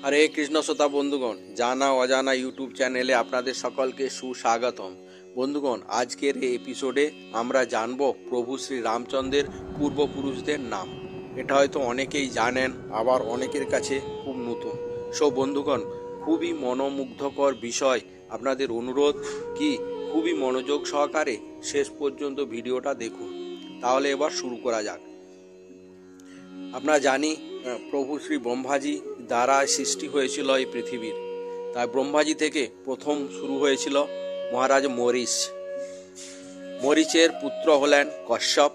হরে কৃষ্ণ শ্রোতা বন্ধুগণ, জানা অজানা ইউটিউব চ্যানেলে আপনাদের সকলকে সুস্বাগতম। বন্ধুগণ, আজকের এই এপিসোডে আমরা জানব প্রভু শ্রী রামচন্দ্রের পূর্বপুরুষদের নাম। এটা হয়তো অনেকেই জানেন, আবার অনেকের কাছে খুব নতুন। বন্ধুগণ, খুবই মনোমুগ্ধকর বিষয়। আপনাদের অনুরোধ কি খুবই মনোযোগ সহকারে শেষ পর্যন্ত ভিডিওটা দেখুন। তাহলে এবার শুরু করা যাক। আপনারা জানি প্রভু শ্রী ব্রহ্মাজি দ্বারা সৃষ্টি হয়েছিল এই পৃথিবীর। তাই ব্রহ্মাজি থেকে প্রথম শুরু হয়েছিল মহারাজ মরিচ। মরিচের পুত্র হলেন কশ্যপ,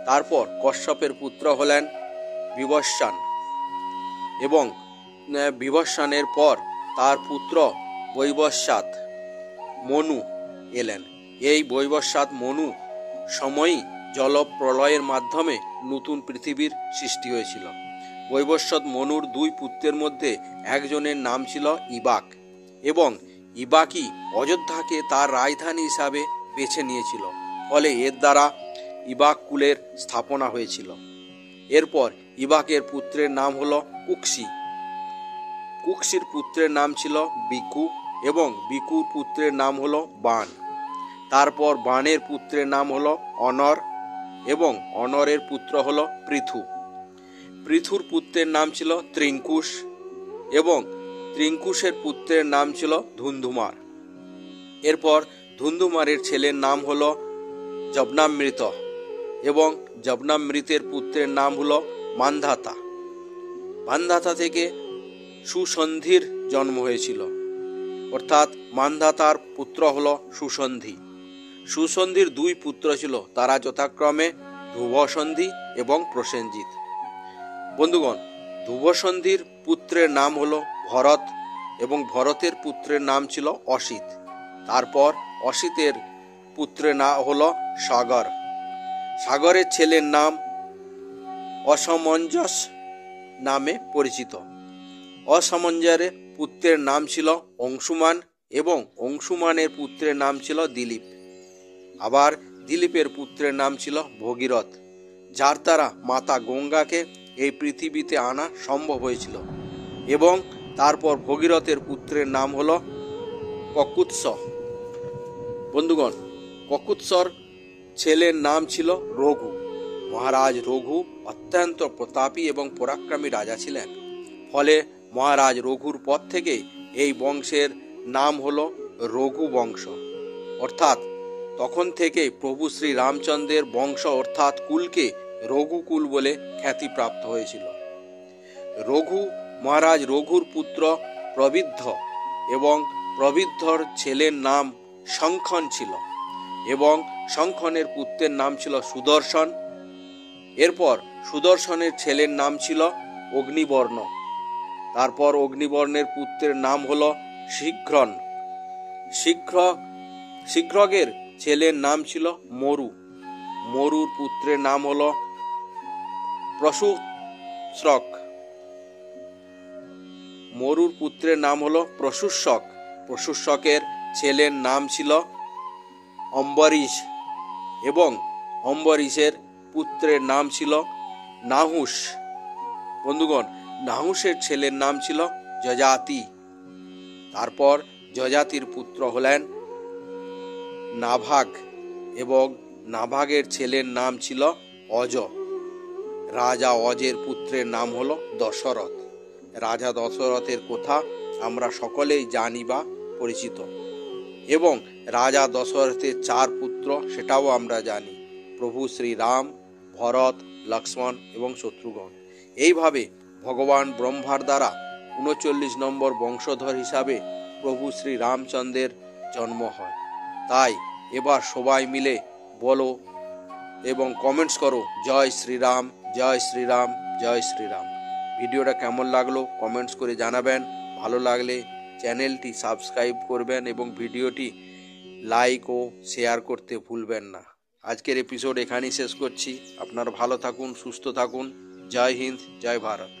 তারপর কশ্যপের পুত্র হলেন বিভৎসান, এবং বিভৎসানের পর তার পুত্র বৈবস্বাত মনু এলেন। এই বৈবস্বাত মনু সময়ই জলপ্রলয়ের মাধ্যমে নতুন পৃথিবীর সৃষ্টি হয়েছিল। বৈবস্বত মনুর দুই পুত্রের মধ্যে একজনের নাম ছিল ইবাক, এবং ইবাকই অযোধ্যাকে তার রাজধানী হিসাবে বেছে নিয়েছিল। ফলে এর দ্বারা ইবাক কুলের স্থাপনা হয়েছিল। এরপর ইবাকের পুত্রের নাম হলো কুক্ষি। কুক্ষির পুত্রের নাম ছিল বিকু, এবং বিকুর পুত্রের নাম হলো বাণ। তারপর বাণের পুত্রের নাম হলো অনর, এবং অনরের পুত্র হলো পৃথু। পৃথুর পুত্রের নাম ছিল ত্রিঙ্কুশ, এবং ত্রিঙ্কুশের পুত্রের নাম ছিল ধুন্ধুমার। এরপর ধুন্ধুমারের ছেলের নাম হলো যবনামৃত, এবং যবনামৃতের পুত্রের নাম হলো মান্ধাতা। মান্ধাতা থেকে সুসন্ধির জন্ম হয়েছিল, অর্থাৎ মান্ধাতার পুত্র হলো সুসন্ধি। সুসন্ধির দুই পুত্র ছিল, তারা যথাক্রমে ধ্রুবসন্ধি এবং প্রসেনজিৎ। বন্ধুগণ, ধ্রুবসন্ধির পুত্রের নাম হলো ভরত, এবং ভরতের পুত্রের নাম ছিল অসিত। তারপর অসিতের পুত্রের নাম হলো সাগর। সাগরের ছেলের নাম অসমঞ্জস নামে পরিচিত। অসমঞ্জসের পুত্রের নাম ছিল অংশুমান, এবং অংশুমানের পুত্রের নাম ছিল দিলীপ। আবার দিলীপের পুত্রের নাম ছিল ভগীরথ, যার দ্বারা মাতা গঙ্গাকে এই পৃথিবীতে আনা সম্ভব হয়েছিল। এবং তারপর ভগীরথের পুত্রের নাম হলো ককুৎস। বন্ধুগণ, ককুৎসর ছেলের নাম ছিল রঘু। মহারাজ রঘু অত্যন্ত প্রতাপী এবং পরাক্রমী রাজা ছিলেন। ফলে মহারাজ রঘুর পর থেকে এই বংশের নাম হলো রঘু বংশ। অর্থাৎ তখন থেকে প্রভু শ্রী রামচন্দ্রের বংশ অর্থাৎ কুলকে রঘুকুল বলে খ্যাতিপ্রাপ্ত হয়েছিল। মহারাজ রঘুর পুত্র প্রবৃদ্ধ, এবং প্রবৃদ্ধর ছেলের নাম শঙ্খন ছিল, এবং শঙ্খনের পুত্রের নাম ছিল সুদর্শন। এরপর সুদর্শনের ছেলের নাম ছিল অগ্নিবর্ণ। তারপর অগ্নিবর্ণের পুত্রের নাম হলো শীঘ্রন। শীঘ্রগের ছেলের নাম ছিল মরু। মরুর পুত্রের নাম হলো প্রসূশ্রক। মরুর পুত্রের নাম হলো প্রসূশ্বক। প্রসূশ্বকের ছেলের নাম ছিল অম্বরীশ, এবং অম্বরীশের পুত্রের নাম ছিল নাহুস। বন্ধুগণ, নাহুসের ছেলের নাম ছিল যজাতি। তারপর যজাতির পুত্র হলেন নাভাগ, এবং নাভাগের ছেলের নাম ছিল অজ। রাজা অজের পুত্রের নাম হলো দশরথ। রাজা দশরথের কথা আমরা সকলেই জানি বা পরিচিত, এবং রাজা দশরথের 4 পুত্র সেটাও আমরা জানি, প্রভু শ্রী রাম, ভরত, লক্ষ্মণ এবং শত্রুঘ্ন। এইভাবে ভগবান ব্রহ্মার দ্বারা 39 নম্বর বংশধর হিসাবে প্রভু শ্রী রামচন্দ্রের জন্ম হয়। তাই এবার সবাই মিলে বলো এবং কমেন্টস করো, জয় শ্রীরাম, জয় শ্রীরাম, জয় শ্রীরাম। ভিডিওটা কেমন লাগলো কমেন্টস করে জানাবেন। ভালো লাগলে চ্যানেলটি সাবস্ক্রাইব করবেন, এবং ভিডিওটি লাইক ও শেয়ার করতে ভুলবেন না। আজকের এপিসোড এখানেই শেষ করছি। আপনারা ভালো থাকুন, সুস্থ থাকুন। জয় হিন্দ, জয় ভারত।